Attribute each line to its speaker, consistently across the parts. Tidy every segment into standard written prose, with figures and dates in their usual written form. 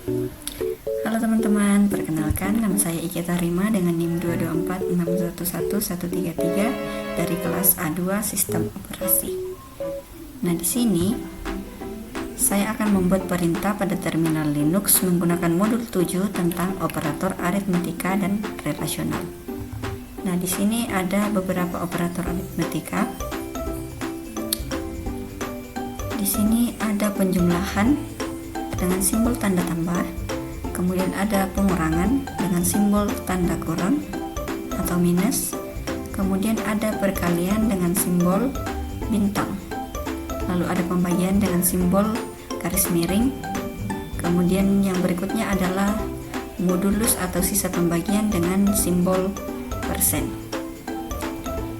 Speaker 1: Halo teman-teman, perkenalkan nama saya Iki Tarima dengan NIM 224611133 dari kelas A2 Sistem Operasi. Nah, di sini saya akan membuat perintah pada terminal Linux menggunakan modul 7 tentang operator aritmetika dan relasional. Nah, di sini ada beberapa operator aritmetika. Di sini ada penjumlahan dengan simbol tanda tambah, kemudian ada pengurangan dengan simbol tanda kurang atau minus, kemudian ada perkalian dengan simbol bintang, lalu ada pembagian dengan simbol garis miring, kemudian yang berikutnya adalah modulus atau sisa pembagian dengan simbol persen.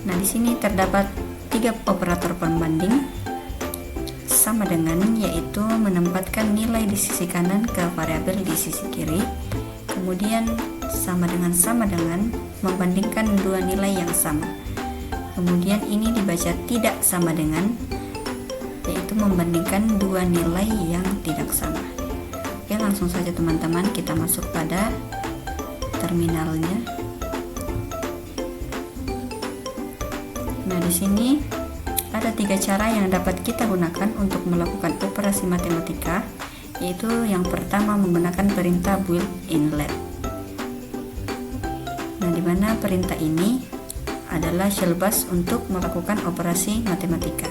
Speaker 1: Nah, di sini terdapat 3 operator pembanding sama dengan, yaitu menempatkan nilai di sisi kanan ke variabel di sisi kiri, kemudian sama dengan membandingkan dua nilai yang sama, kemudian ini dibaca tidak sama dengan, yaitu membandingkan dua nilai yang tidak sama. Oke, langsung saja teman-teman kita masuk pada terminalnya. Nah, di sini ada 3 cara yang dapat kita gunakan untuk melakukan operasi matematika, yaitu yang pertama menggunakan perintah built-in let. Nah, di mana perintah ini adalah shell bash untuk melakukan operasi matematika.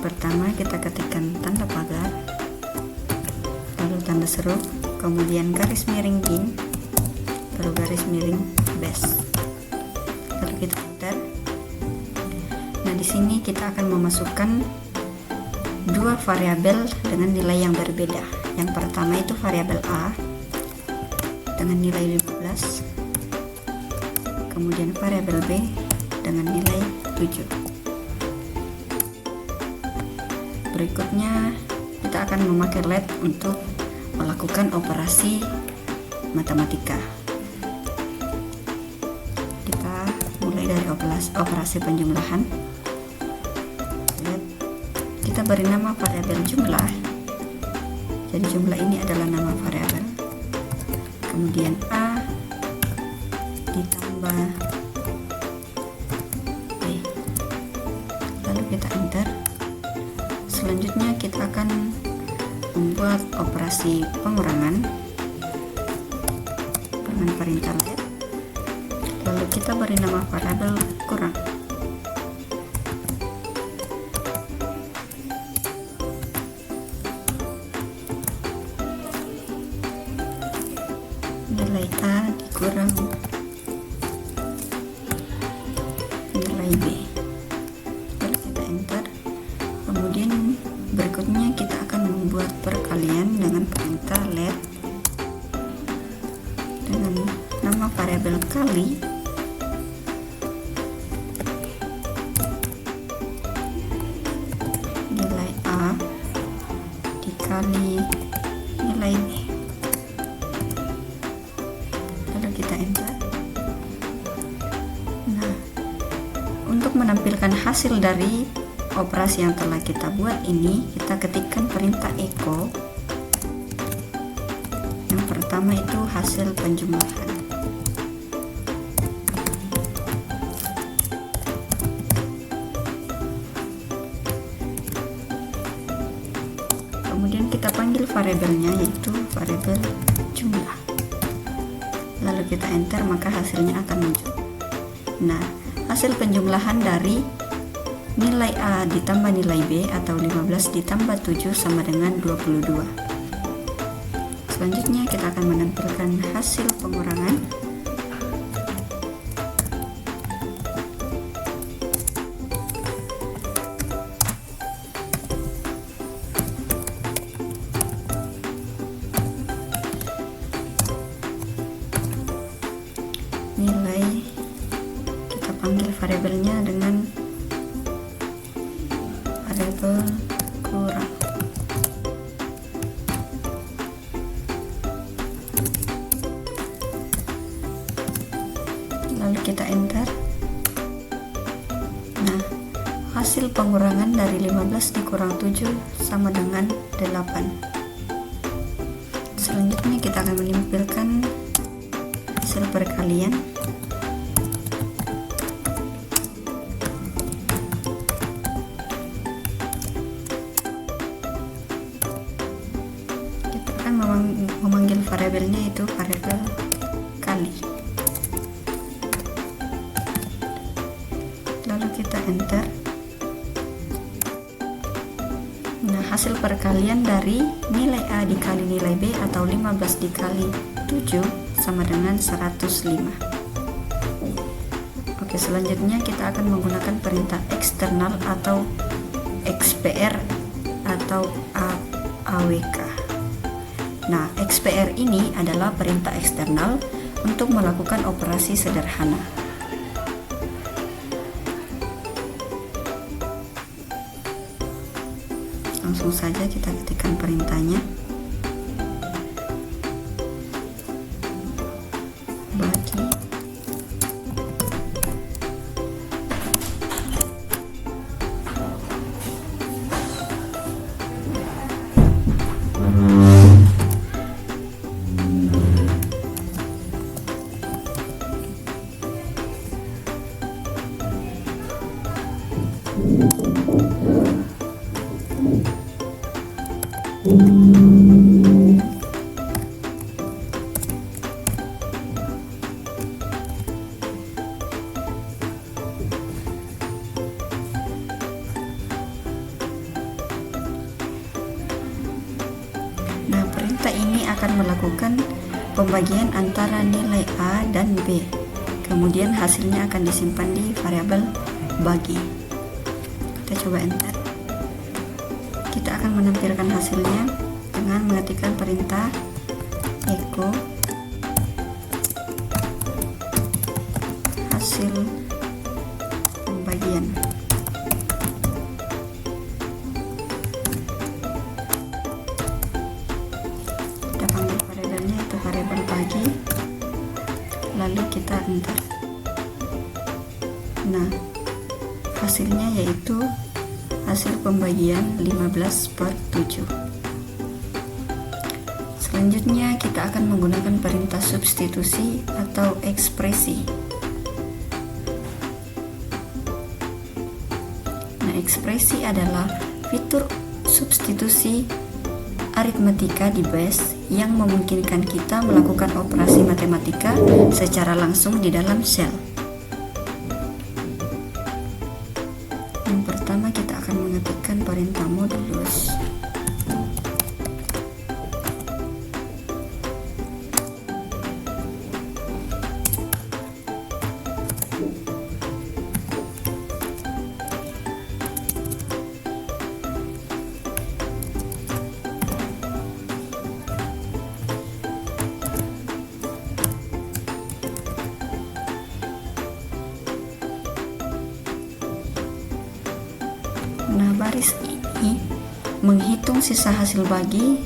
Speaker 1: Pertama kita ketikkan tanda pagar, lalu tanda seru, kemudian garis miring bin, lalu garis miring bash. Lalu kita enter. Nah, di sini kita akan memasukkan 2 variabel dengan nilai yang berbeda. Yang pertama itu variabel A dengan nilai 15, kemudian variabel B dengan nilai 7. Berikutnya kita akan memakai let untuk melakukan operasi matematika. Dari operasi penjumlahan, kita beri nama variabel jumlah, jadi jumlah ini adalah nama variabel, kemudian A ditambah B, lalu kita enter. Selanjutnya kita akan membuat operasi pengurangan dengan perintah let, lalu kita beri nama variabel kurang. Nilai A dikurang nilai B, lalu kita enter. Kemudian berikutnya kita akan membuat perkalian dengan perintah let dengan nama variabel kali, nilai A dikali nilai B, lalu kita enter. Nah, untuk menampilkan hasil dari operasi yang telah kita buat ini, kita ketikkan perintah echo. Yang pertama itu hasil penjumlahan, kemudian kita panggil variabelnya, yaitu variabel jumlah, lalu kita enter, maka hasilnya akan muncul. Nah, hasil penjumlahan dari nilai A ditambah nilai B atau 15 ditambah 7 sama dengan 22. Selanjutnya kita akan menampilkan hasil pengurangan. Nilai kita panggil variabelnya dengan variabel kurang. hasil pengurangan dari 15 dikurang 7 sama dengan 8. Selanjutnya kita akan menampilkan hasil perkalian. Kita akan memanggil variabelnya itu variabel kali. Lalu kita enter. Nah, hasil perkalian dari nilai A dikali nilai B atau 15 dikali 7 sama dengan 105. Oke, selanjutnya kita akan menggunakan perintah eksternal atau XPR atau AWK. Nah, XPR ini adalah perintah eksternal untuk melakukan operasi sederhana. Langsung saja kita ketikkan perintahnya. Bagi Nah, perintah ini akan melakukan pembagian antara nilai A dan B. Kemudian hasilnya akan disimpan di variabel bagi. Kita coba enter. Kita akan menampilkan hasilnya dengan mengetikkan perintah echo hasil pembagian. Kita panggil variabelnya itu variabel bagi, lalu kita enter. Nah, hasilnya yaitu hasil pembagian 15/7. Selanjutnya kita akan menggunakan perintah substitusi atau ekspresi. Nah, ekspresi adalah fitur substitusi aritmatika di base yang memungkinkan kita melakukan operasi matematika secara langsung di dalam shell. Yang pertama kita akan mengetikkan perintah modulus. Nah, baris ini menghitung sisa hasil bagi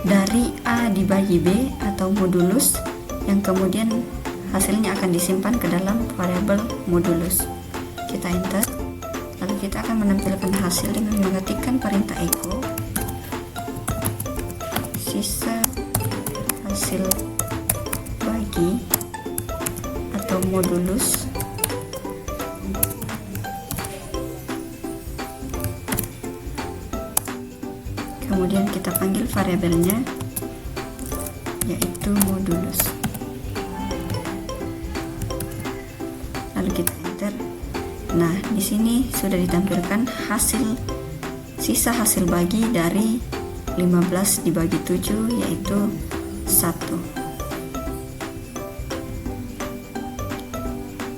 Speaker 1: dari A dibagi B atau modulus yang kemudian hasilnya akan disimpan ke dalam variabel modulus. Kita enter, lalu kita akan menampilkan hasil dengan mengetikkan perintah echo sisa hasil bagi atau modulus kemudian kita panggil variabelnya yaitu modulus, lalu kita enter. Nah, di sini sudah ditampilkan sisa hasil bagi dari 15 dibagi 7 yaitu 1.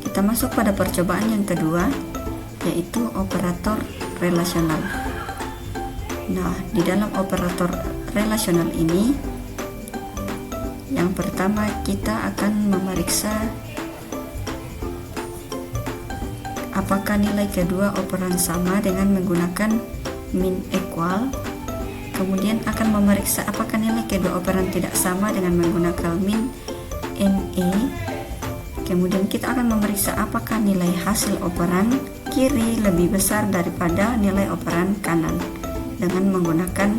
Speaker 1: Kita masuk pada percobaan yang kedua yaitu operator relasional. Nah, di dalam operator relasional ini, yang pertama kita akan memeriksa apakah nilai kedua operan sama dengan menggunakan min equal. Kemudian akan memeriksa apakah nilai kedua operan tidak sama dengan menggunakan min NE. Kemudian kita akan memeriksa apakah nilai hasil operan kiri lebih besar daripada nilai operan kanan dengan menggunakan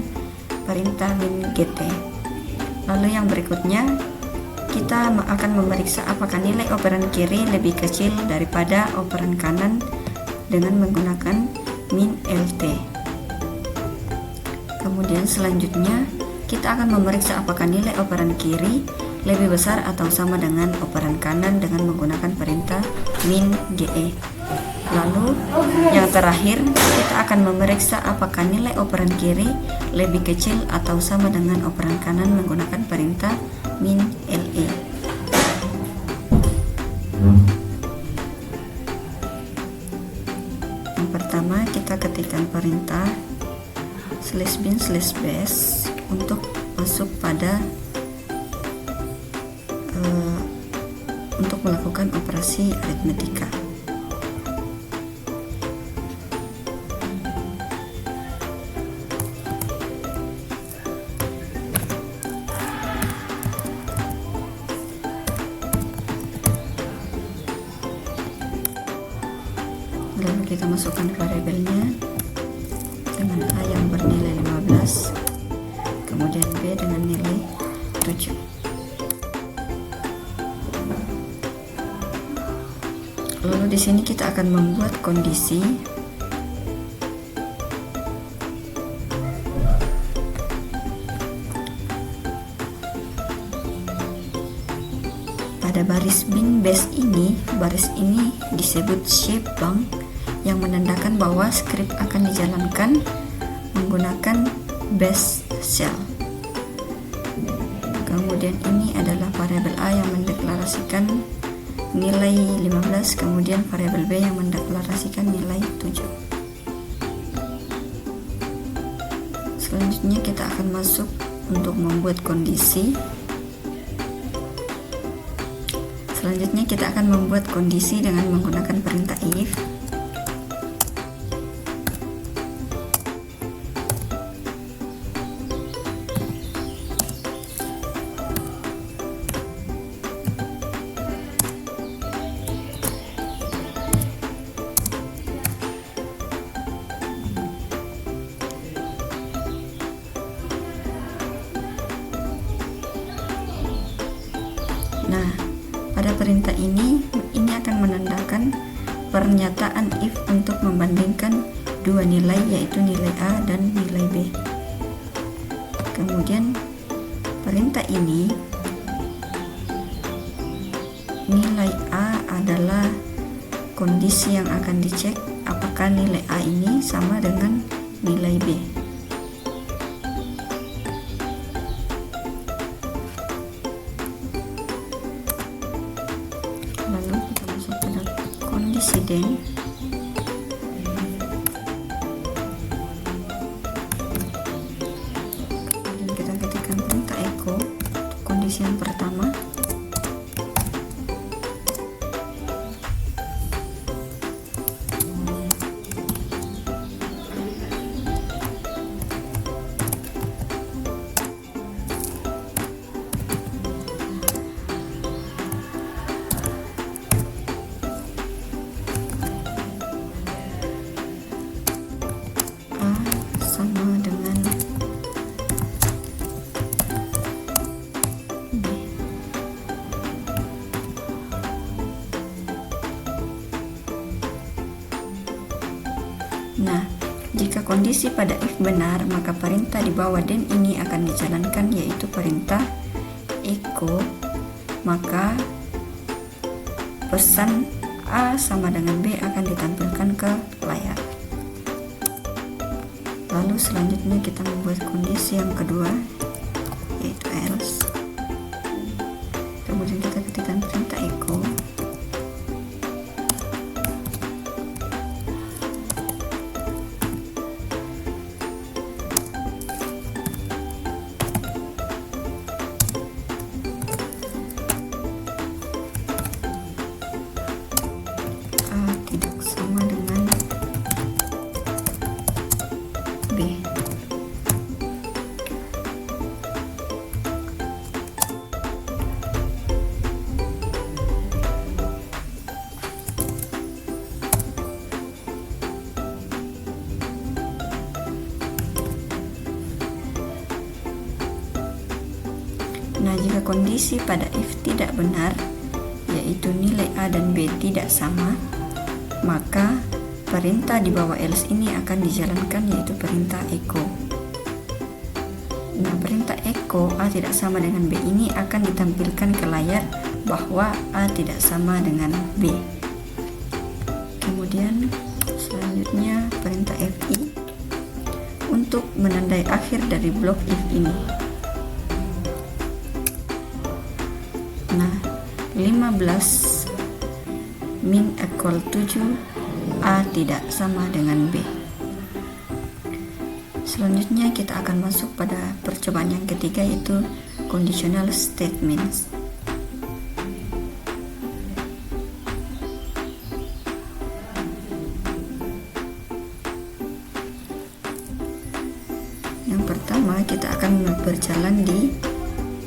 Speaker 1: perintah min-gt. Lalu yang berikutnya, kita akan memeriksa apakah nilai operan kiri lebih kecil daripada operan kanan dengan menggunakan min-lt. Kemudian selanjutnya, kita akan memeriksa apakah nilai operan kiri lebih besar atau sama dengan operan kanan dengan menggunakan perintah min-ge. Lalu yang terakhir, kita akan memeriksa apakah nilai operan kiri lebih kecil atau sama dengan operan kanan menggunakan perintah min-le. Yang pertama, kita ketikkan perintah /bin/bash untuk masuk pada untuk melakukan operasi aritmetika. Lalu kita masukkan variabelnya dengan A yang bernilai 15, kemudian B dengan nilai 7. Lalu di sini kita akan membuat kondisi pada baris bin bash ini. Baris ini disebut shape bank yang menandakan bahwa script akan dijalankan menggunakan bash shell. Kemudian ini adalah variabel A yang mendeklarasikan nilai 15, kemudian variabel B yang mendeklarasikan nilai 7. Selanjutnya kita akan masuk untuk membuat kondisi. Selanjutnya kita akan membuat kondisi dengan menggunakan perintah if. Nah, pada perintah ini akan menandakan pernyataan if untuk membandingkan dua nilai, yaitu nilai A dan nilai B. Kemudian perintah ini, nilai A adalah kondisi yang akan dicek apakah nilai A ini sama dengan nilai B. Lalu kita masuk pada kondisi then. Kemudian kita ketikkan perintah echo untuk kondisi yang pertama. Sama dengan B. Nah, jika kondisi pada if benar, maka perintah di bawah then ini akan dijalankan, yaitu perintah echo. Maka pesan A sama dengan B akan ditampilkan ke layar. Lalu selanjutnya kita membuat kondisi yang kedua, yaitu else. Kemudian kita ketikkan perintah echo. A tidak sama dengan B. Nah, jika kondisi pada if tidak benar, yaitu nilai A dan B tidak sama, maka perintah di bawah else ini akan dijalankan, yaitu perintah echo. Nah, perintah echo A tidak sama dengan B ini akan ditampilkan ke layar bahwa A tidak sama dengan B. Kemudian selanjutnya perintah fi untuk menandai akhir dari blok if ini. Nah, 15 min equal 7, A tidak sama dengan B. Selanjutnya kita akan masuk pada percobaan yang ketiga, yaitu conditional statements. Yang pertama, kita akan berjalan di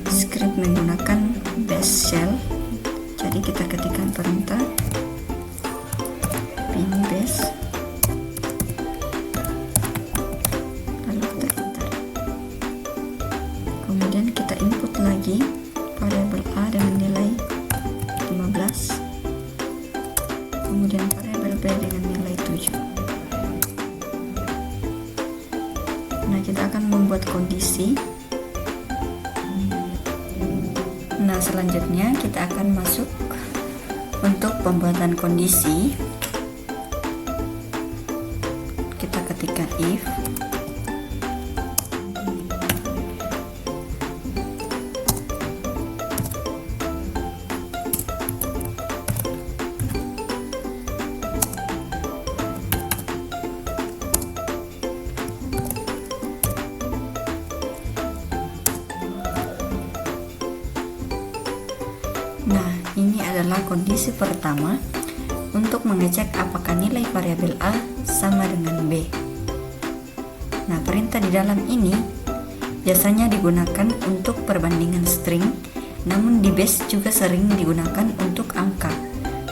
Speaker 1: script menggunakan bash shell. Jadi kita ketikkan perintah pin bash, lalu kita enter. Kemudian kita input lagi variabel A dengan nilai 15, kemudian variabel B dengan nilai 7. Nah, kita akan membuat kondisi. Nah, selanjutnya kita akan masuk untuk pembuatan kondisi. Kita ketikkan if Nah, ini adalah kondisi pertama untuk mengecek apakah nilai variabel A sama dengan B. Nah, perintah di dalam ini biasanya digunakan untuk perbandingan string, namun di bash juga sering digunakan untuk angka.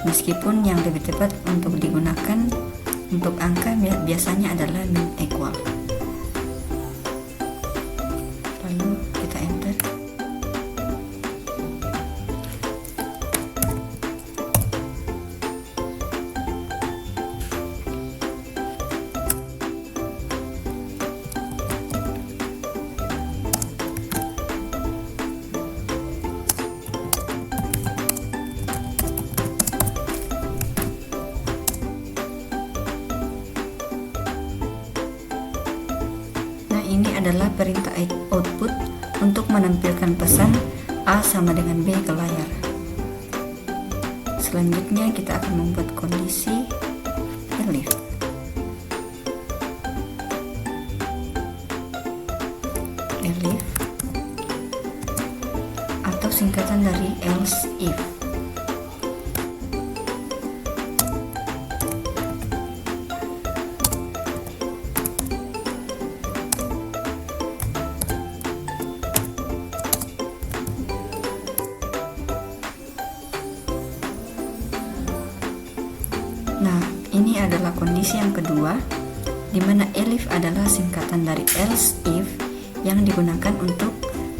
Speaker 1: Meskipun yang lebih tepat untuk digunakan untuk angka biasanya adalah min equal. Lalu kita enter. Ini adalah perintah output untuk menampilkan pesan A sama dengan B ke layar. Selanjutnya kita akan membuat kondisi elif. Elif atau singkatan dari else if. Nah, ini adalah kondisi yang kedua, di mana elif adalah singkatan dari else if yang digunakan untuk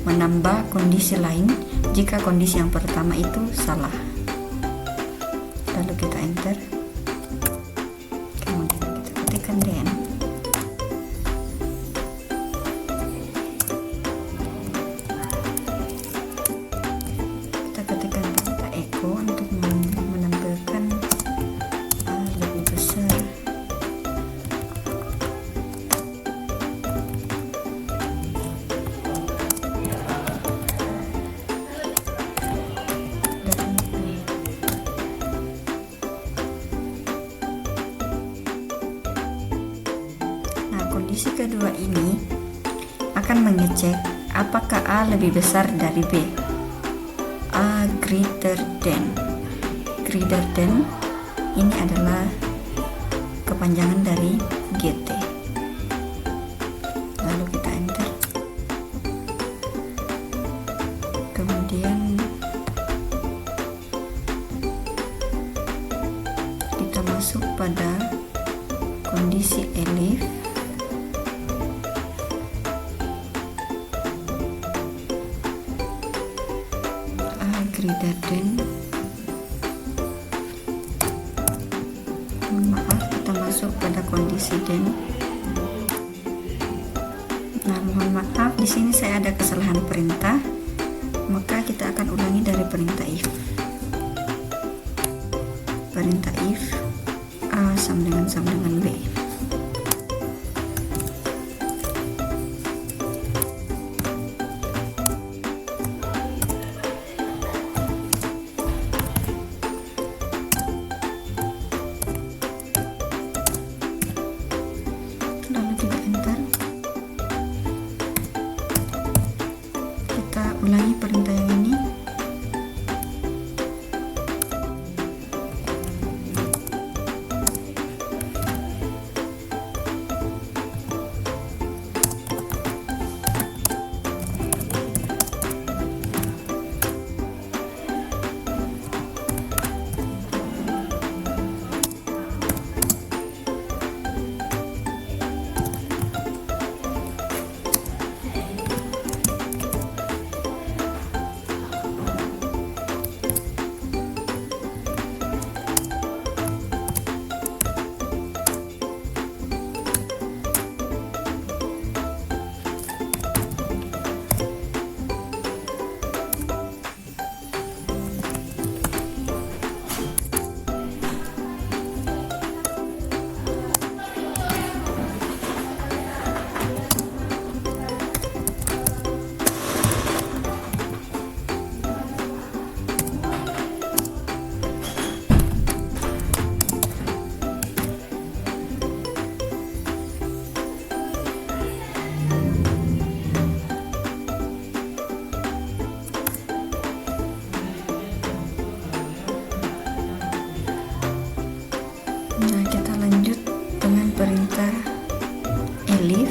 Speaker 1: menambah kondisi lain jika kondisi yang pertama itu salah. Lalu kita enter. Kemudian kita ketikkan then. Kita ketikkan perintah echo untuk menampilkan lebih besar. Kondisi kedua ini akan mengecek apakah A lebih besar dari B. A greater than. Greater than ini adalah kepanjangan dari GT. Lalu kita enter. Kemudian kita masuk pada kondisi elif. greater than, mohon maaf, kita masuk pada kondisi then. Nah, mohon maaf, di sini saya ada kesalahan perintah, maka kita akan ulangi dari perintah if. Perintah if A sama dengan B. Lalu kita enter. Kita ulangi perintah yang ini. Nah, kita lanjut dengan perintah elif.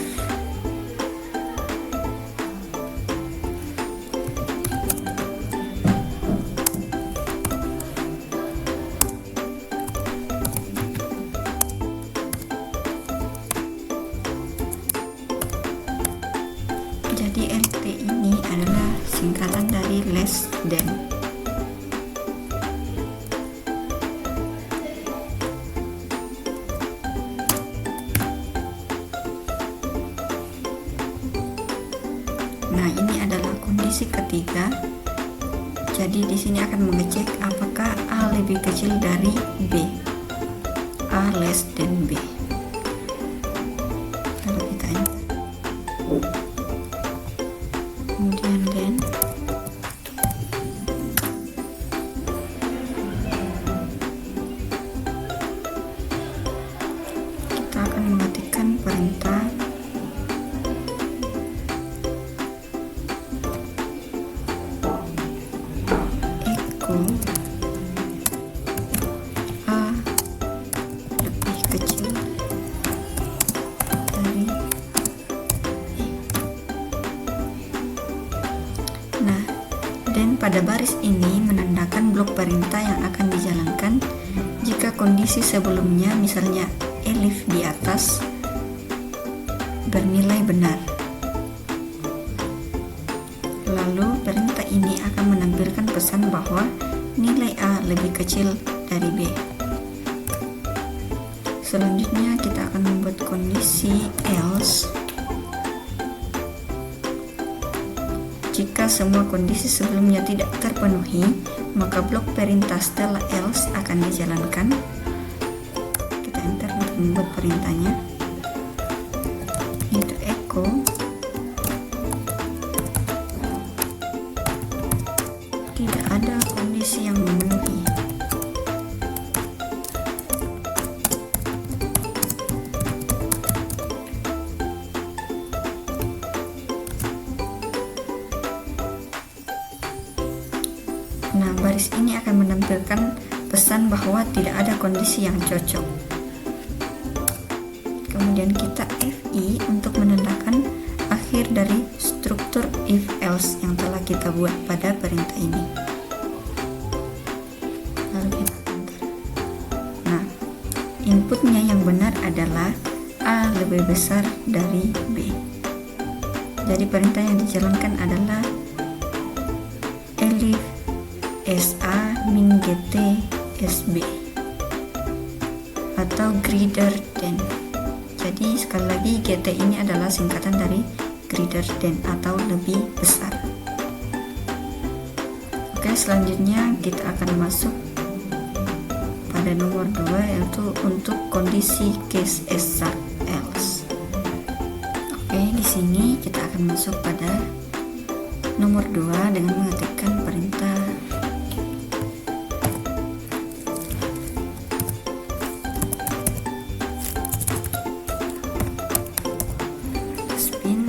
Speaker 1: Jadi LT ini adalah singkatan dari less than. Nah, ini adalah kondisi ketiga. Jadi di sini akan mengecek apakah A lebih kecil dari B. A less than B. Lalu kita enter. Kemudian then. Kita akan mengetikkan perintah A lebih kecil dari B. Nah, dan pada baris ini menandakan blok perintah yang akan dijalankan jika kondisi sebelumnya, misalnya elif di atas, bernilai benar. Lalu perintah ini akan menampilkan pesan bahwa nilai A lebih kecil dari B. Selanjutnya kita akan membuat kondisi else. Jika semua kondisi sebelumnya tidak terpenuhi, maka blok perintah setelah else akan dijalankan. Kita enter untuk membuat perintahnya, yaitu echo tidak ada kondisi yang memenuhi. Nah, baris ini akan menampilkan pesan bahwa tidak ada kondisi yang cocok. Kemudian kita FI untuk menandakan akhir dari struktur if else yang telah kita buat pada perintah ini. Lalu kita enter. Nah, inputnya yang benar adalah A lebih besar dari B. Jadi perintah yang dijalankan adalah elif SA min GT SB atau greater than. Jadi sekali lagi GT ini adalah singkatan dari greater than atau lebih besar. Oke, selanjutnya kita akan masuk pada nomor 2, yaitu untuk kondisi case else. Oke, di sini kita akan masuk pada nomor 2 dengan mengetikkan perintah spin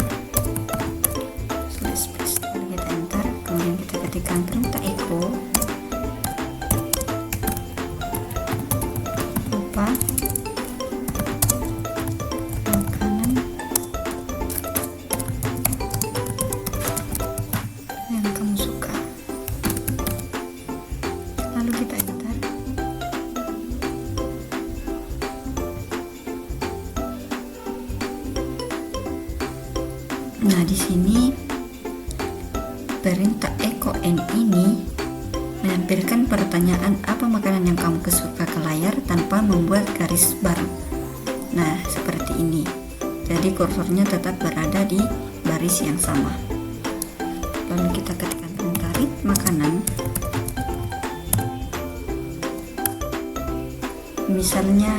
Speaker 1: /space. Lalu kita enter, kemudian kita ketikkan perintah echo lupa makanan yang kamu suka, lalu kita enter. Nah, di sini perintah echo n ini menampilkan pertanyaan apa makanan yang kamu suka ke layar tanpa membuat garis baru. Nah, seperti ini. Jadi kursornya tetap berada di baris yang sama. Lalu kita ketikkan perintah read makanan. Misalnya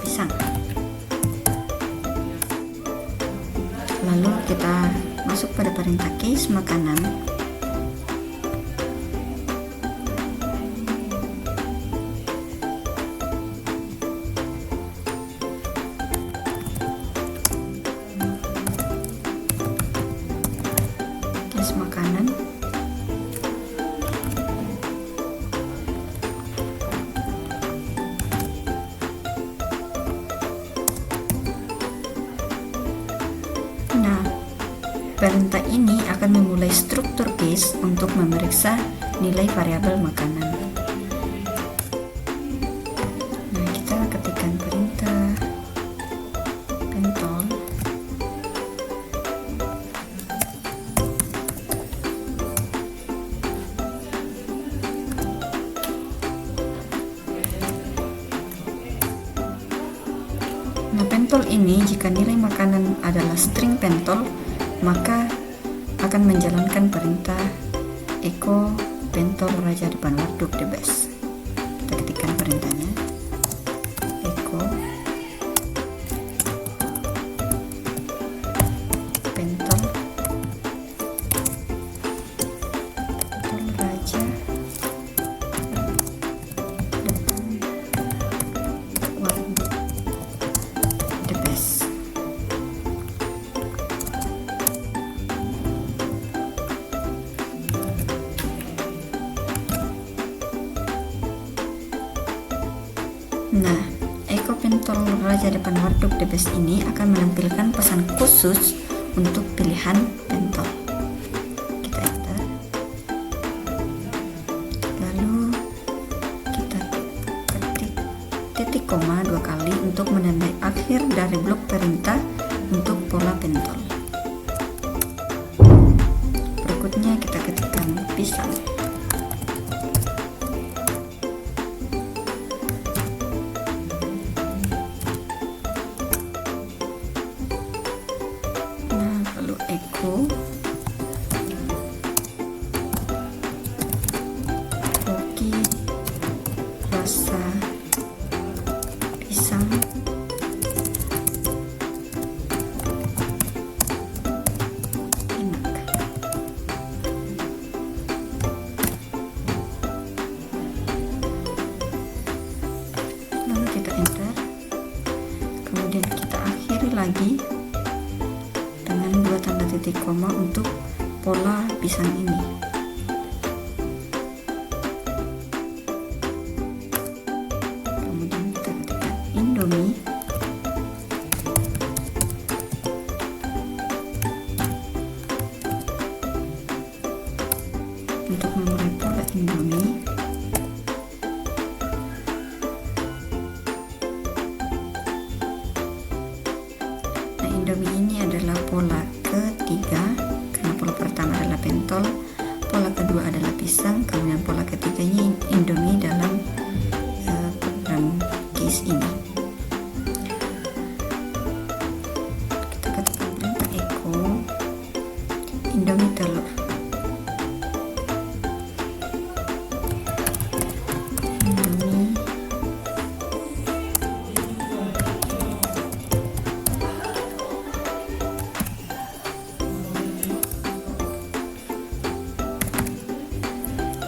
Speaker 1: pisang. Lalu kita masuk pada perintah case makanan. Case makanan. Nah, perintah ini akan memulai struktur case untuk memeriksa nilai variabel makanan. Nah, kita ketikkan perintah pentol. Nah, pentol ini jika nilai makanan adalah string pentol, maka akan menjalankan perintah echo pentol raja depan waduk the best. Kita ketikkan perintahnya echo pentol raja depan waduk the best. Nah, echo pentol raja depan waduk the best ini akan menampilkan pesan khusus untuk pilihan pentol. Kita enter. Lalu kita ketik titik koma 2 kali untuk menandai akhir dari blok perintah untuk pola pentol. Berikutnya kita ketikkan pisang. Echo hoki rasa pisang enak. Lalu kita enter, kemudian kita akhiri lagi dengan 2 tanda titik koma untuk pola pisang ini. Kemudian kita ketikkan Indomie. Untuk memulai pola Indomie, nah, Indomie ini adalah pola ketiga, karena pola pertama adalah pentol, pola kedua adalah pisang. Indomie telur. Indomie.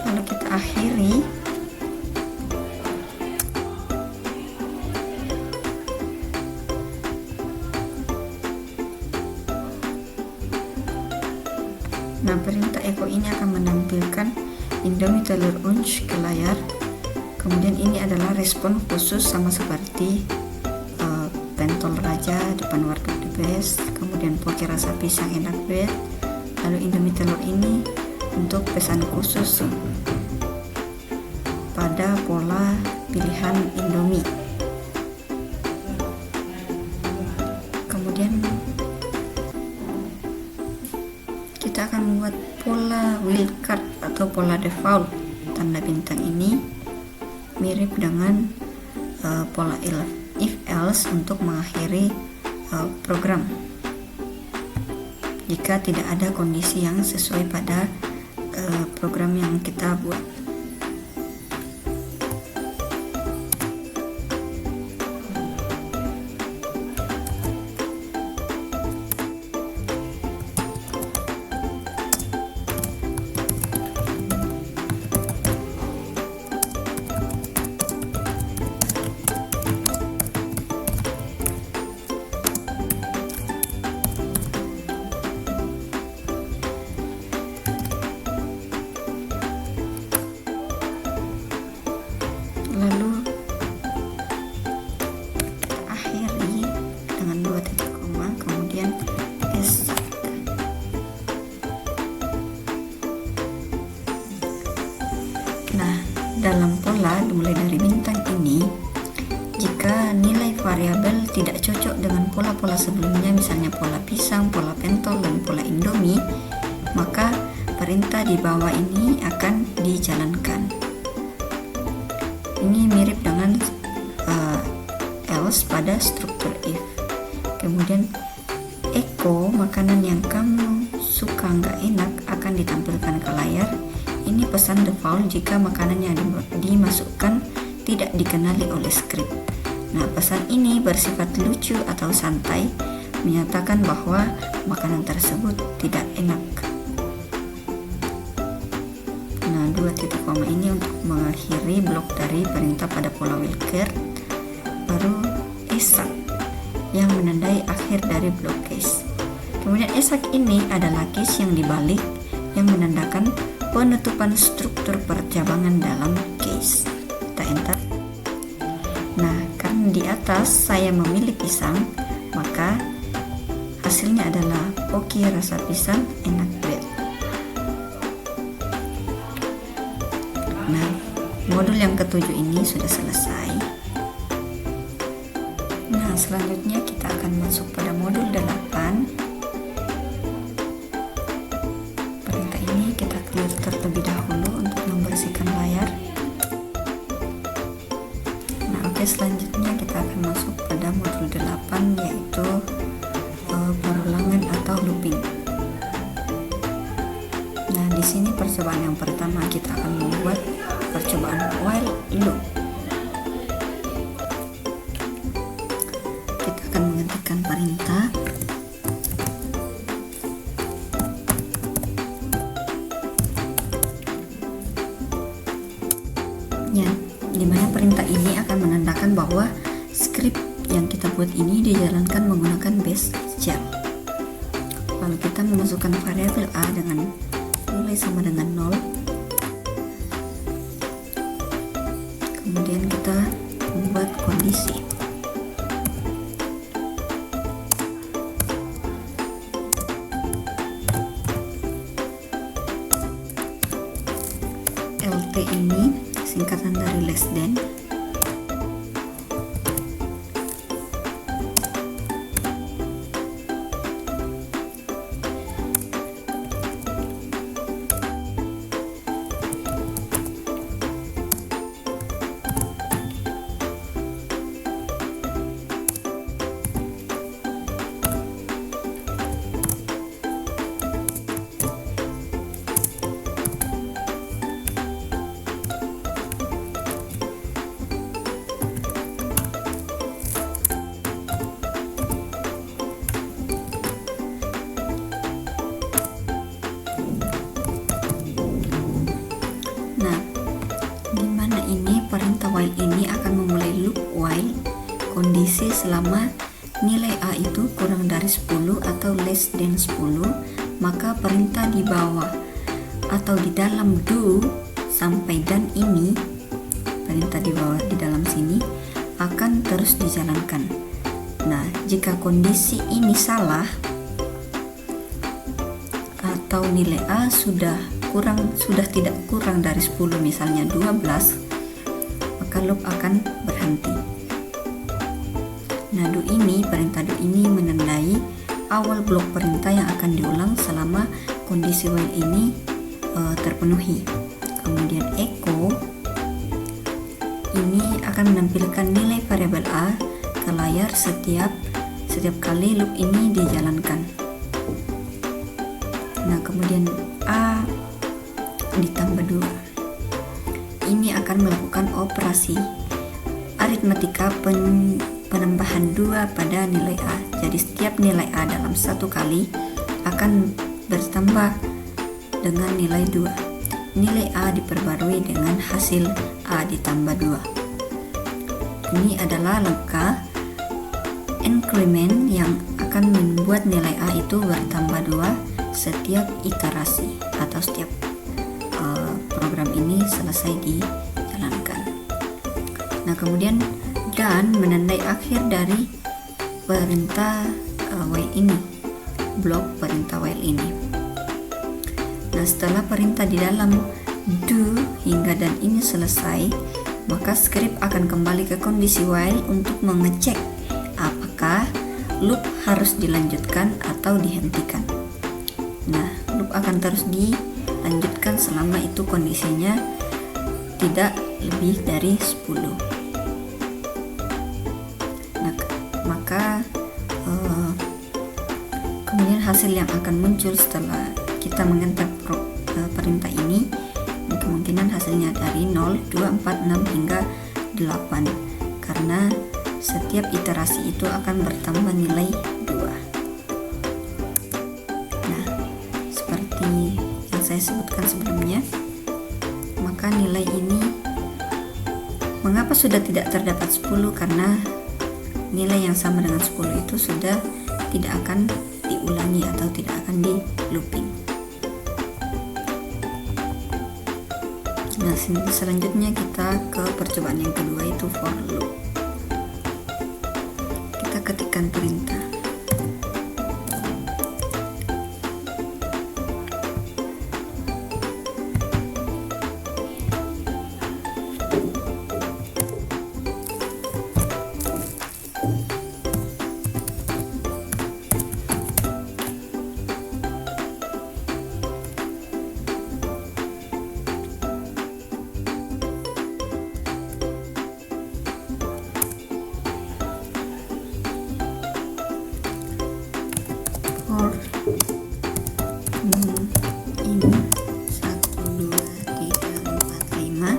Speaker 1: Lalu kita akhiri Nah, perintah echo ini akan menampilkan Indomie telur unch ke layar. Kemudian ini adalah respon khusus sama seperti pentol raja, depan warteg the best, kemudian poke rasa pisang enak banget. Lalu Indomie telur ini untuk pesan khusus pada pola pilihan Indomie. Kemudian kita akan membuat pola wildcard atau pola default tanda bintang ini mirip dengan pola if else untuk mengakhiri program jika tidak ada kondisi yang sesuai pada program yang kita buat. Lalu kita akhiri dengan 2 titik koma, kemudian esak. Nah, dalam pola dimulai dari bintang ini, jika nilai variabel tidak cocok dengan pola-pola sebelumnya, misalnya pola pisang, pola pentol, dan pola Indomie, maka perintah di bawah ini akan dijalankan. Ini mirip dengan else pada struktur if. Kemudian echo makanan yang kamu suka nggak enak akan ditampilkan ke layar. Ini pesan default jika makanan yang dimasukkan tidak dikenali oleh skrip. Nah, pesan ini bersifat lucu atau santai, menyatakan bahwa makanan tersebut tidak enak. Nah, 2 titik koma ini untuk mengakhiri blok dari perintah pada pola wildcard. Baru esak yang menandai akhir dari blok case. Kemudian esak ini adalah case yang dibalik yang menandakan penutupan struktur percabangan dalam case. Kita enter. Nah, karena di atas saya memilih pisang, maka hasilnya adalah poke rasa pisang enak banget. Nah, modul yang ketujuh ini sudah selesai. Nah, selanjutnya kita akan masuk pada modul 8. Perintah ini kita clear terlebih dahulu untuk membersihkan layar. Nah, oke, selanjutnya kita akan masuk pada modul 8, yaitu perulangan atau looping. Nah, di sini percobaan yang pertama kita akan membuat percobaan while loop. Kita akan mengetikkan perintah ya, dimana perintah ini akan menandakan bahwa skrip yang kita buat ini dijalankan menggunakan base jar. Lalu kita memasukkan variabel a dengan nilai sama dengan 0. Kemudian kita membuat kondisi. LT ini singkatan dari less than. selama nilai A itu kurang dari 10 atau less than 10, maka perintah di bawah atau di dalam do sampai dan ini, perintah di bawah di dalam sini akan terus dijalankan. Nah, jika kondisi ini salah atau nilai A sudah tidak kurang dari 10, misalnya 12, maka loop akan berhenti. Nah, perintah do ini menandai awal blok perintah yang akan diulang selama kondisi while ini terpenuhi. Kemudian echo ini akan menampilkan nilai variabel A ke layar setiap kali loop ini dijalankan. Nah, kemudian A ditambah 2 ini akan melakukan operasi aritmatika penambahan 2 pada nilai A. Jadi setiap nilai A dalam satu kali akan bertambah dengan nilai 2. Nilai A diperbarui dengan hasil A ditambah 2. Ini adalah langkah increment yang akan membuat nilai A itu bertambah 2 setiap iterasi atau setiap program ini selesai dijalankan. Nah, kemudian dan menandai akhir dari perintah while ini, blok perintah while ini. Nah, setelah perintah di dalam do hingga dan ini selesai, maka script akan kembali ke kondisi while untuk mengecek apakah loop harus dilanjutkan atau dihentikan. Nah, loop akan terus dilanjutkan selama itu kondisinya tidak lebih dari 10. Nah, maka kemudian hasil yang akan muncul setelah kita mengenter perintah ini kemungkinan hasilnya dari 0, 2, 4, 6 hingga 8 karena setiap iterasi itu akan bertambah nilai 2. Nah, seperti yang saya sebutkan sebelumnya, maka nilai ini mengapa sudah tidak terdapat 10, karena nilai yang sama dengan 10 itu sudah tidak akan diulangi atau tidak akan di looping. Nah, selanjutnya kita ke percobaan yang kedua, itu for loop. Kita ketikkan perintah for in 1, 2, 3, 4, 5.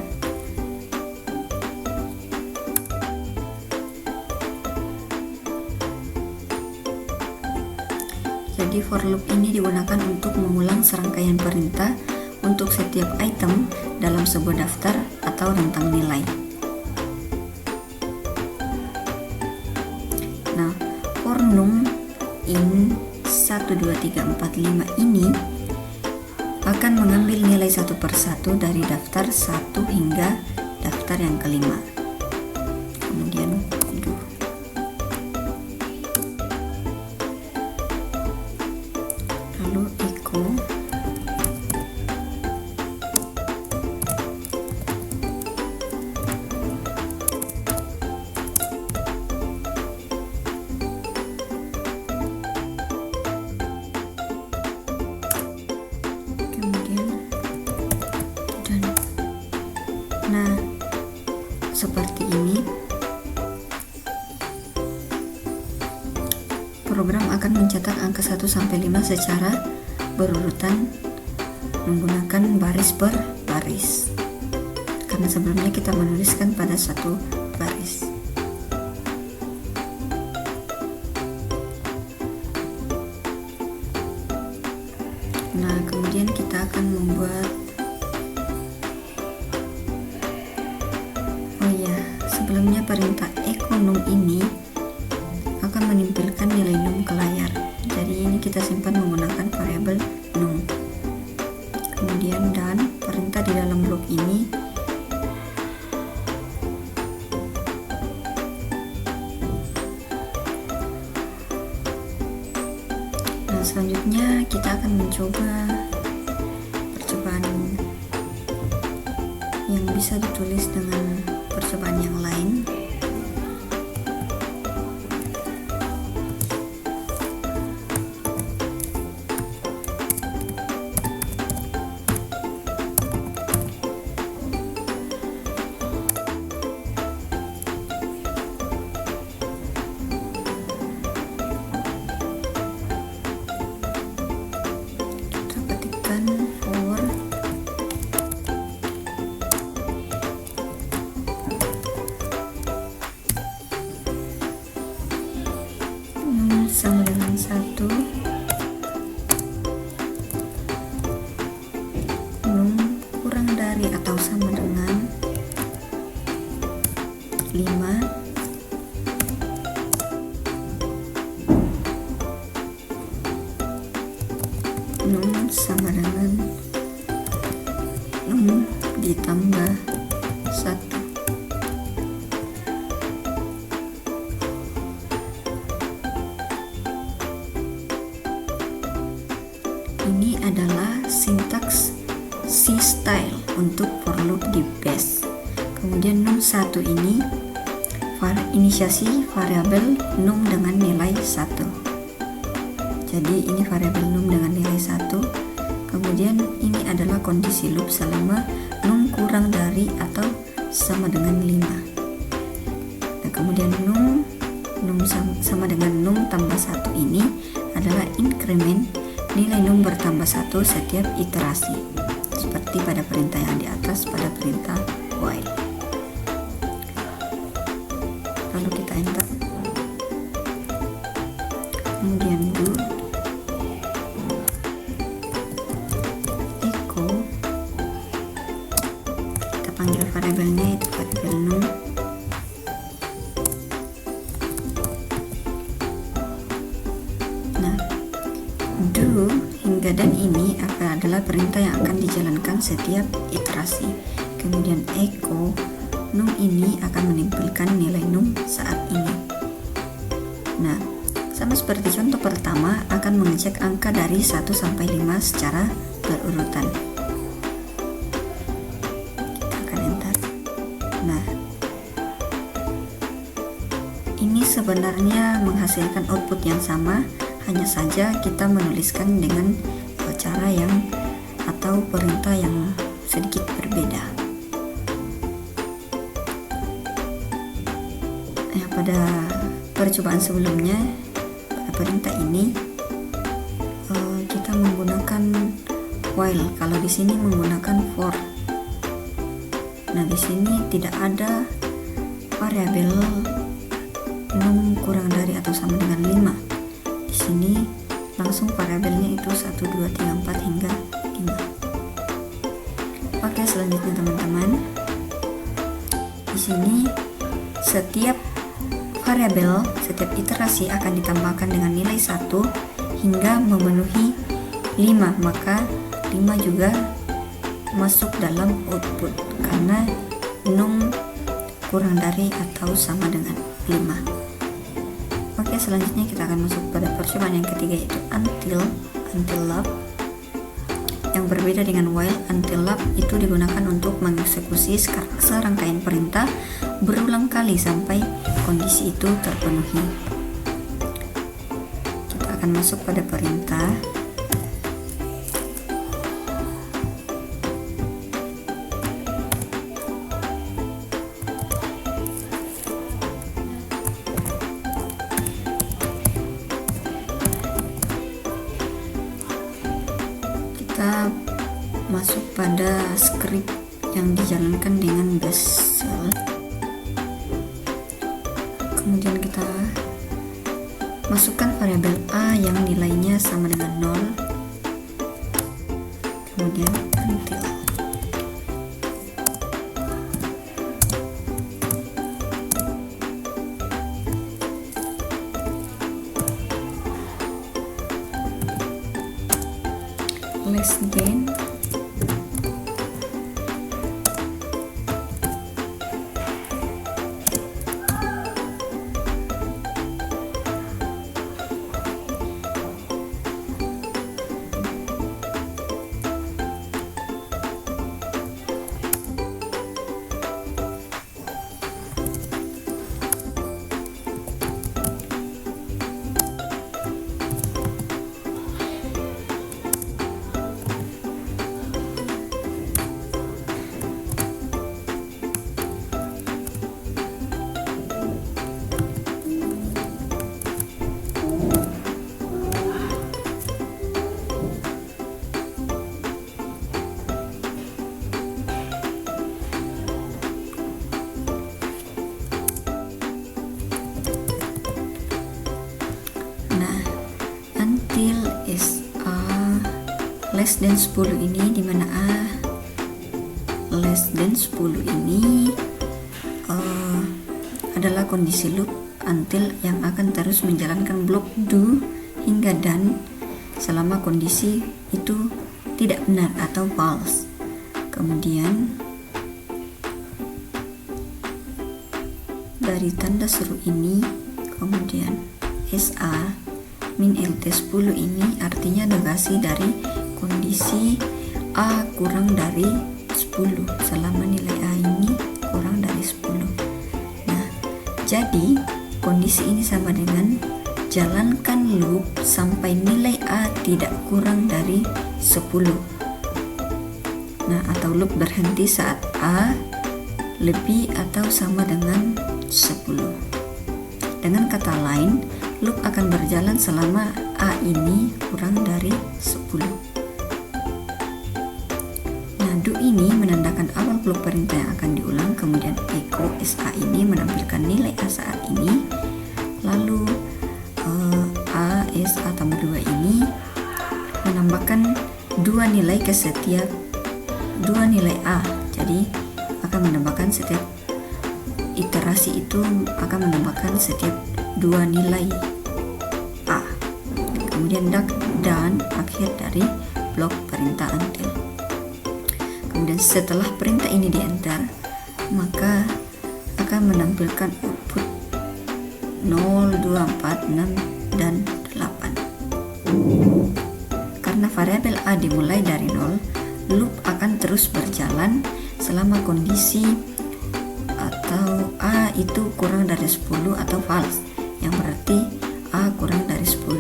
Speaker 1: Jadi for loop ini digunakan untuk mengulang serangkaian perintah untuk setiap item dalam sebuah daftar atau rentang nilai. Nah, for num in 1, 2, 3, 4, 5 ini akan mengambil nilai satu persatu dari daftar 1 hingga daftar yang kelima. Kemudian do. Lalu echo Nah, seperti ini program akan mencetak angka 1 sampai 5 secara berurutan menggunakan baris per baris. Karena sebelumnya kita menuliskan pada satu baris. Nah, kemudian kita akan membuat sebelumnya perintah echo num ini akan mencoba percobaan yang bisa ditulis dengan percobaan yang lain. Sama dengan 1, num kurang dari atau sama dengan 5, num sama dengan num ditambah 1. Ini adalah sintaks C-style untuk for loop di bash. Kemudian num1 ini inisiasi variabel num dengan nilai 1. Jadi ini variabel num dengan nilai 1. Kemudian ini adalah kondisi loop selama num kurang dari atau sama dengan 5. Nah, kemudian num sama dengan num tambah 1 ini adalah increment nilai num bertambah 1 setiap iterasi, seperti pada perintah yang di atas pada perintah while. Lalu kita enter, kemudian do echo, kita panggil variabelnya itu variabel num. Do hingga dan ini adalah perintah yang akan dijalankan setiap iterasi. Kemudian echo num ini akan menimpulkan nilai num saat ini. Nah, sama seperti contoh pertama, akan mengecek angka dari 1 sampai 5 secara berurutan. Kita akan enter. Nah, ini sebenarnya menghasilkan output yang sama, hanya saja kita menuliskan dengan cara yang atau perintah yang sedikit berbeda. Pada percobaan sebelumnya, pada perintah ini kita menggunakan while, kalau di sini menggunakan for. Nah, di sini tidak ada variabel num kurang dari atau sama dengan 5. Di sini langsung variabelnya itu 1, 2, 3, 4 hingga 5. Oke, selanjutnya teman-teman, di sini setiap variabel, setiap iterasi akan ditambahkan dengan nilai 1 hingga memenuhi 5, maka 5 juga masuk dalam output karena num kurang dari atau sama dengan 5. Oke, selanjutnya kita akan masuk pada percobaan yang ketiga, yaitu until loop. Yang berbeda dengan while, until loop itu digunakan untuk mengeksekusi serangkaian perintah berulang kali sampai kondisi itu terpenuhi. Kita akan masuk pada perintah. Kita masuk pada script yang dijalankan dengan bash shell. Kemudian kita masukkan variabel a yang nilainya sama dengan 0. Kemudian until. Less than. less than 10 ini, dimana A less than 10 ini adalah kondisi loop until yang akan terus menjalankan blok do hingga done selama kondisi itu tidak benar atau false. Kemudian dari tanda seru ini, kemudian SA min LT 10 ini artinya negasi dari kondisi A kurang dari 10 selama nilai A ini kurang dari 10. Nah, jadi kondisi ini sama dengan jalankan loop sampai nilai A tidak kurang dari 10. Nah, atau loop berhenti saat A lebih atau sama dengan 10. Dengan kata lain, loop akan berjalan selama A ini kurang dari 10. Nah, do ini menandakan awal blok perintah yang akan diulang, kemudian echo SA ini menampilkan nilai A saat ini, lalu A SA tambah 2 ini menambahkan dua nilai ke setiap dua nilai A, jadi akan menambahkan setiap iterasi itu akan menambahkan setiap dua nilai A. Kemudian dan akhir dari blok perintah until. Kemudian setelah perintah ini di enter, maka akan menampilkan output 0, 2, 4, 6, dan 8. Karena variabel A dimulai dari 0, loop akan terus berjalan selama kondisi atau A itu kurang dari 10 atau false, yang berarti A kurang dari 10.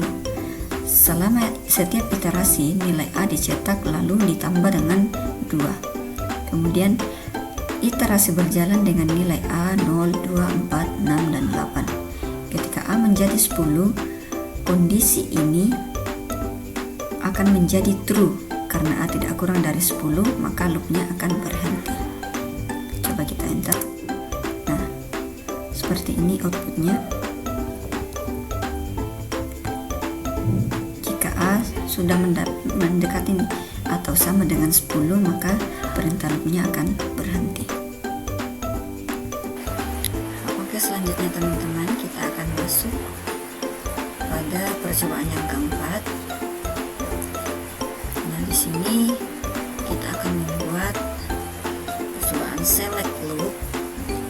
Speaker 1: Selama setiap iterasi nilai A dicetak lalu ditambah dengan 2. Kemudian iterasi berjalan dengan nilai A 0, 2, 4, 6, dan 8. Ketika A menjadi 10, kondisi ini akan menjadi true. Karena A tidak kurang dari 10, maka loopnya akan berhenti. Coba kita enter. Nah, seperti ini outputnya. Jika A sudah mendekati atau sama dengan 10, maka perintah loopnya akan berhenti. Oke, selanjutnya teman-teman, kita akan masuk pada percobaan yang keempat. Nah, di sini kita akan membuat percobaan select loop.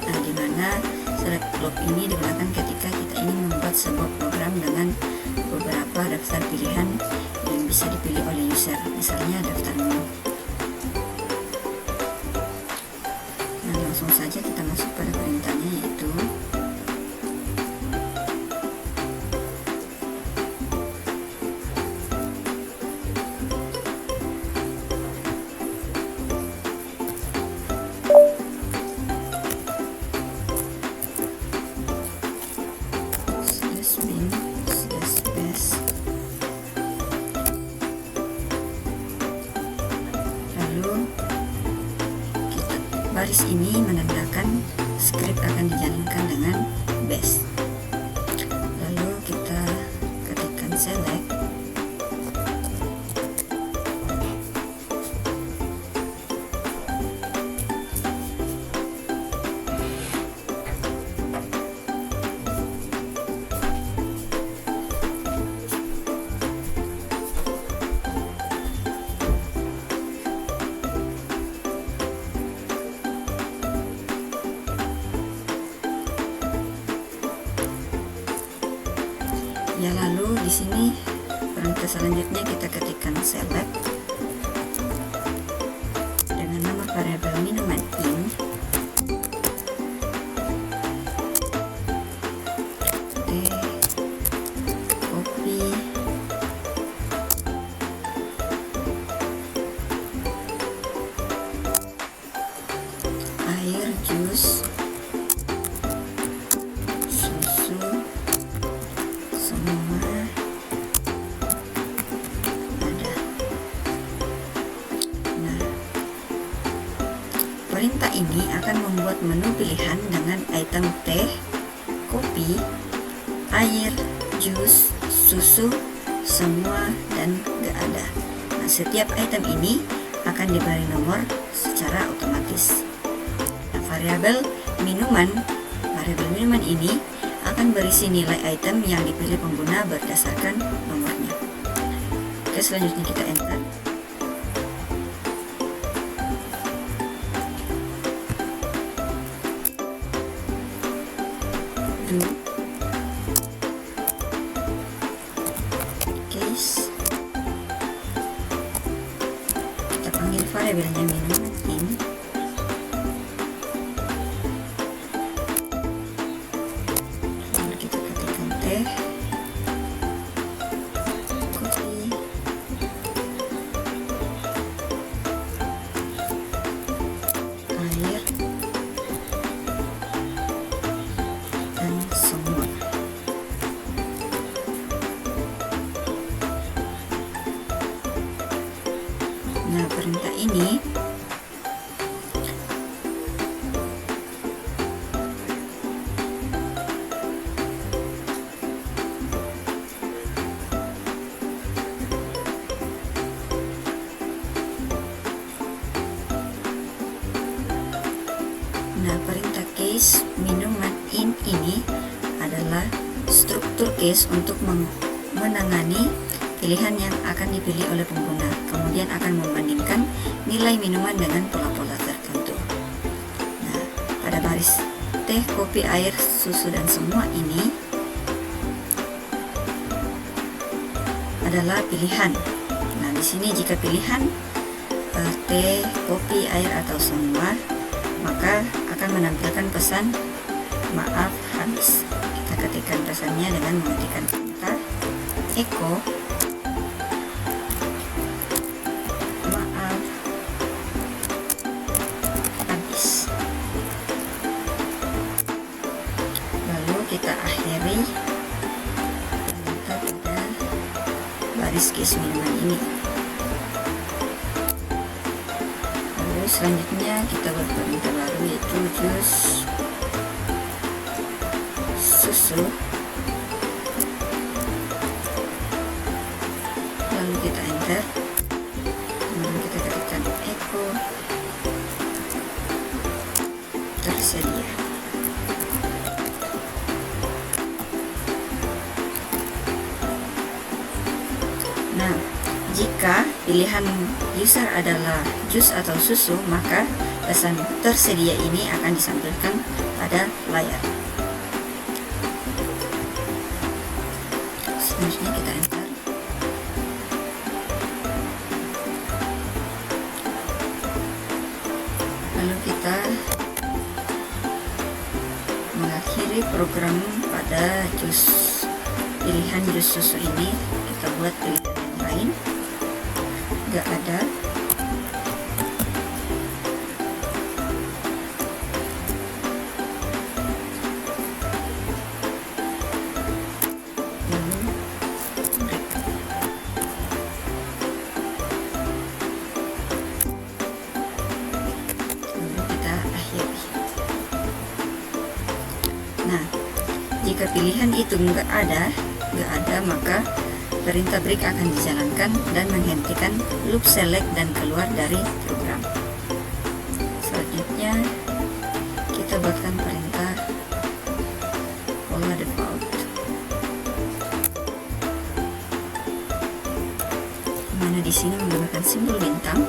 Speaker 1: Nah, di mana select loop ini digunakan ketika kita ingin membuat sebuah program dengan beberapa daftar pilihan yang bisa dipilih oleh user, misalnya daftar menu. Nah, langsung saja kita masuk pada perintahnya, yaitu baris ini menandakan script akan dijalankan dengan bash. Lalu kita ketikkan select. Ya, lalu di sini perintah selanjutnya kita ketikkan select dengan nama variabel minuman in, kopi, air, jus, susu, semua ada. Nah, perintah ini akan membuat menu pilihan dengan item teh, kopi, air, jus, susu, semua, dan gak ada. Nah, setiap item ini akan diberi nomor secara otomatis. Nah, variabel minuman ini akan berisi nilai item yang dipilih pengguna berdasarkan nomornya. Oke, selanjutnya kita enter. Case, kita panggil variabelnya minuman in. Lalu kita ketikkan teh, kopi, air, dan semua. Nah, perintah ini perintah case minuman in ini adalah struktur case untuk menangani pilihan yang akan dipilih oleh pengguna, kemudian akan membandingkan nilai minuman dengan pola-pola tertentu. Nah, pada baris teh, kopi, air, susu, dan semua ini adalah pilihan. Nah, di sini jika pilihan teh, kopi, air, atau semua, maka akan menampilkan pesan maaf habis. Kita ketikkan pesannya dengan mengetikkan perintah echo maaf habis. Lalu kita akhiri perintah pada baris case minuman ini. Lalu selanjutnya kita buat perintah baru, yaitu jus susu. Lalu kita enter, kemudian kita ketikkan echo tersedia. Nah, jika pilihan user adalah jus atau susu, maka pesan tersedia ini akan disampaikan pada layar. Selanjutnya kita enter. Lalu kita mengakhiri program pada pilihan jus susu ini. Kita buat pilihan yang lain. Gak ada. Nah, jika pilihan itu nggak ada, maka perintah break akan dijalankan dan menghentikan loop select dan keluar dari program. Selanjutnya, kita buatkan perintah pola default, mana di sini menggunakan simbol bintang.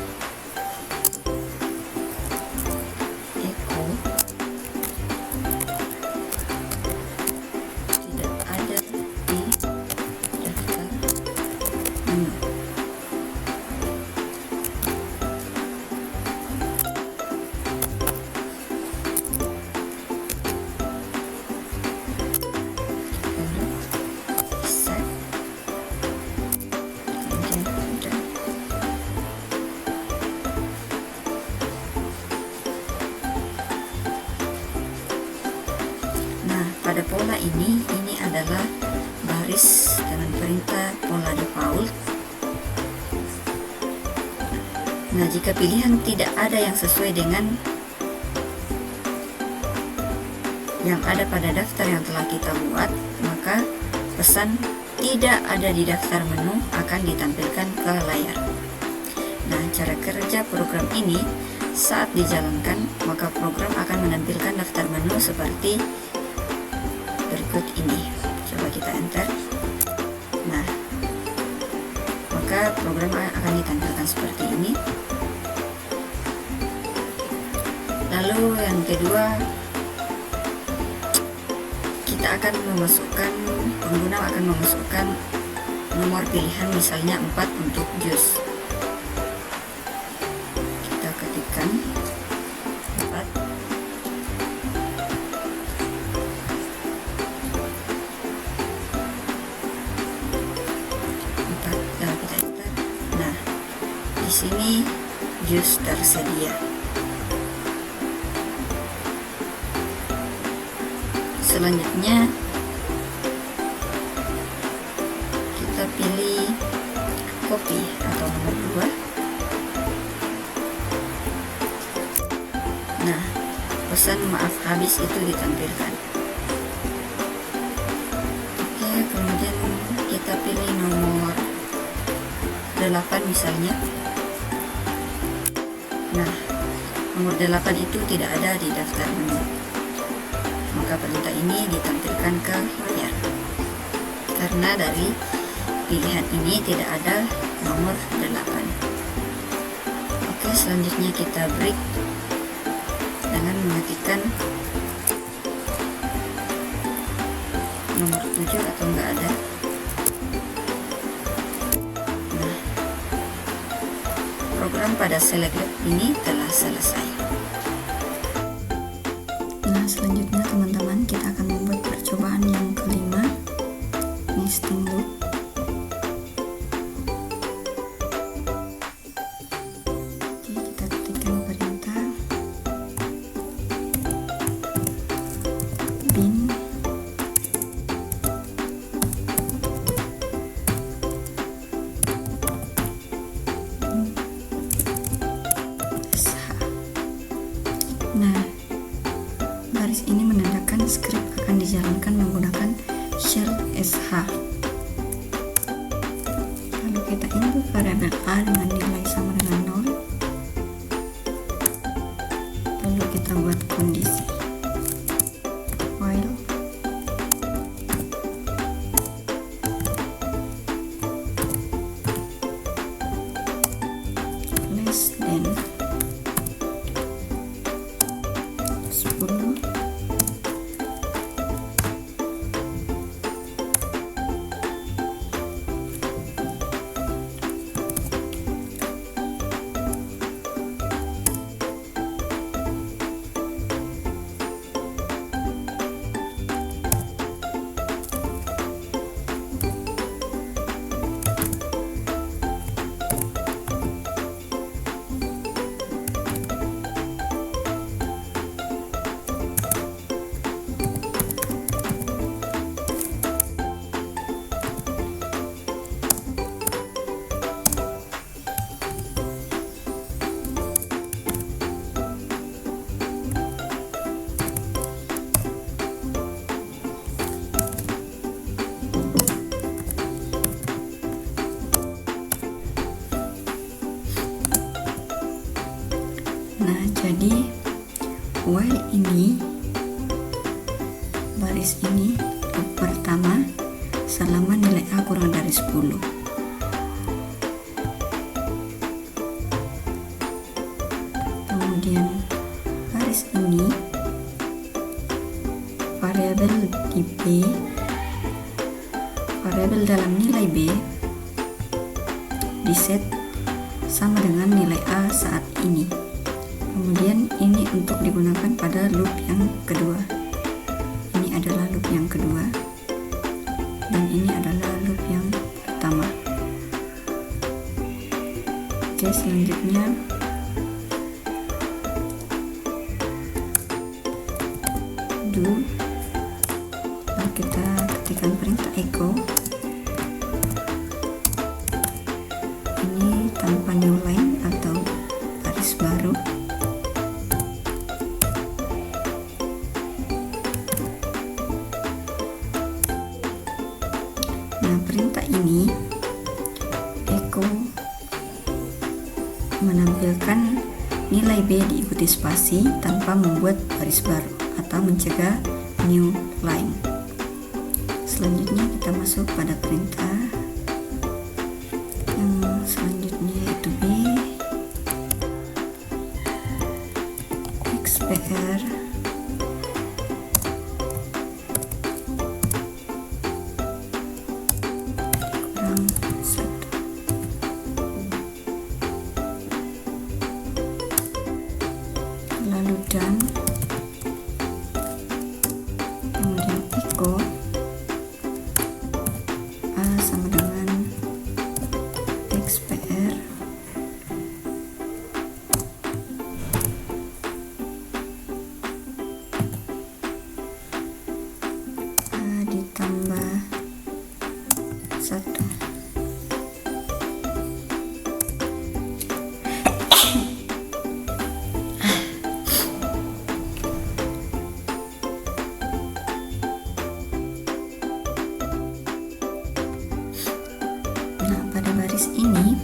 Speaker 1: Pada pola ini adalah baris dengan perintah pola default. Nah, jika pilihan tidak ada yang sesuai dengan yang ada pada daftar yang telah kita buat, maka pesan tidak ada di daftar menu akan ditampilkan ke layar. cara kerja program ini, saat dijalankan, maka program akan menampilkan daftar menu seperti berikut ini. Coba kita enter. Nah, maka program akan ditampilkan seperti ini. Lalu yang kedua, pengguna akan memasukkan nomor pilihan, misalnya 4 untuk jus. Kita ketikkan 4. Lalu kita enter. Nah, di sini jus tersedia. Selanjutnya kita pilih kopi atau nomor 2. Nah, pesan maaf habis itu ditampilkan. Oke, kemudian kita pilih nomor 8 misalnya. Nah, nomor 8 itu tidak ada di daftar menu, maka perintah ini ditampilkan ke layar karena dari pilihan ini tidak ada nomor 8. Oke, selanjutnya kita break dengan mengetikkan nomor 7 atau enggak ada. Nah, program pada select loop ini telah selesai. Nah, selanjutnya teman-teman, kita akan membuat percobaan yang kelima, nesting loop. Oke, kita ketikkan perintah bin sh. Nah, garis ini menandakan skrip akan dijalankan menggunakan shell sh. Lalu kita input variabel a dengan nilai sama dengan 0. Lalu kita buat kondisi while less than 10. Nah, jadi while ini, baris ini loop pertama selama nilai A kurang dari 10. Kemudian baris ini variabel di B, variabel dalam nilai B diset sama dengan nilai A saat ini. Kemudian ini untuk digunakan pada loop yang kedua. Ini adalah loop yang kedua dan ini adalah loop yang pertama. Oke, selanjutnya do, lalu kita ketikkan perintah echo. Ini tanpa new line atau baris baru. Nah, perintah ini echo menampilkan nilai B diikuti spasi tanpa membuat baris baru atau mencegah new line. Selanjutnya kita masuk pada perintah yang selanjutnya, yaitu B XPR kurang 1. Lalu dan, kemudian echo A sama dengan XPR A ditambah 1. Nah, pada baris ini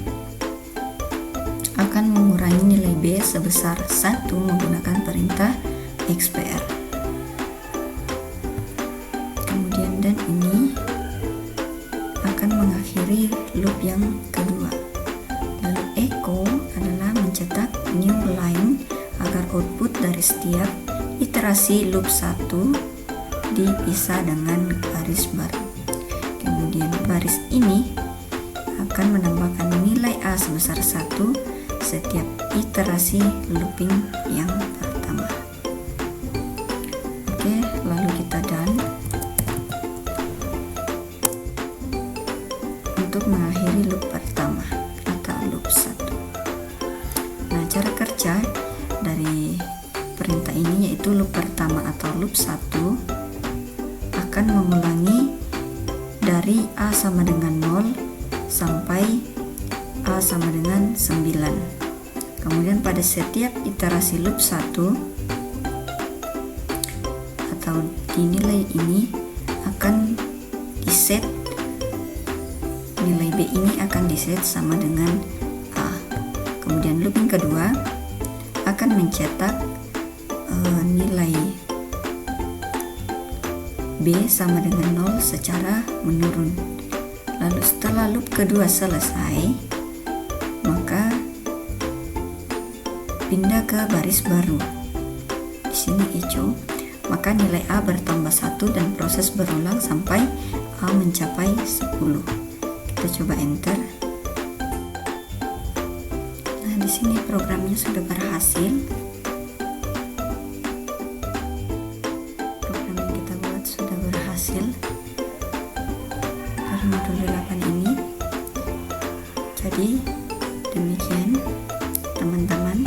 Speaker 1: akan mengurangi nilai B sebesar 1 menggunakan perintah XPR. Kemudian dan ini akan mengakhiri loop yang kedua. Lalu echo adalah mencetak new line agar output dari setiap iterasi loop 1 dipisah dengan baris baru. Kemudian baris ini akan menambahkan nilai A sebesar 1 setiap iterasi looping yang pertama. Oke, lalu kita done untuk mengakhiri loop pertama atau loop 1. Nah, cara kerja dari perintah ini yaitu loop pertama atau loop 1 akan mengulangi dari A sama dengan 0 sampai A sama dengan 9. Kemudian pada setiap iterasi loop 1 atau dinilai ini akan diset, nilai B ini akan diset sama dengan A. Kemudian looping kedua akan mencetak nilai B sama dengan 0 secara menurun. Lalu setelah loop kedua selesai, maka pindah ke baris baru. Di sini echo, maka nilai A bertambah 1 dan proses berulang sampai A mencapai 10. Kita coba enter. Nah, di sini programnya sudah berhasil. Program yang kita buat sudah berhasil dari modul 8 ini. Jadi demikian teman-teman.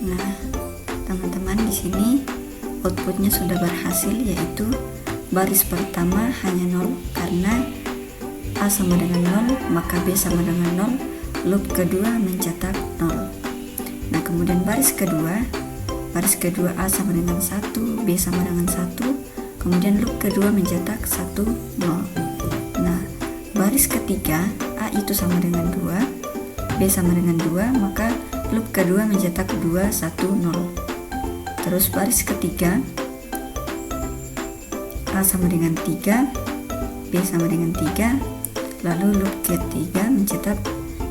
Speaker 1: Nah, teman-teman, di sini outputnya sudah berhasil, yaitu baris pertama hanya 0 karena A sama dengan 0, maka B sama dengan 0. Loop kedua mencetak 0. Nah, kemudian baris kedua A sama dengan 1, B sama dengan 1. Kemudian loop kedua mencetak 1, 0. Nah, baris ketiga A itu sama dengan 2, B sama dengan 2, maka loop kedua mencetak 2, 1, 0. Terus baris ketiga A sama dengan 3, B sama dengan 3, lalu loop ketiga mencetak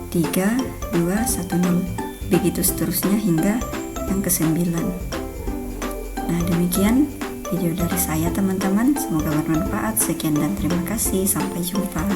Speaker 1: 3, 2, 1, 0. Begitu seterusnya hingga yang ke-9. Nah, demikian video dari saya teman-teman, semoga bermanfaat. Sekian dan terima kasih, sampai jumpa.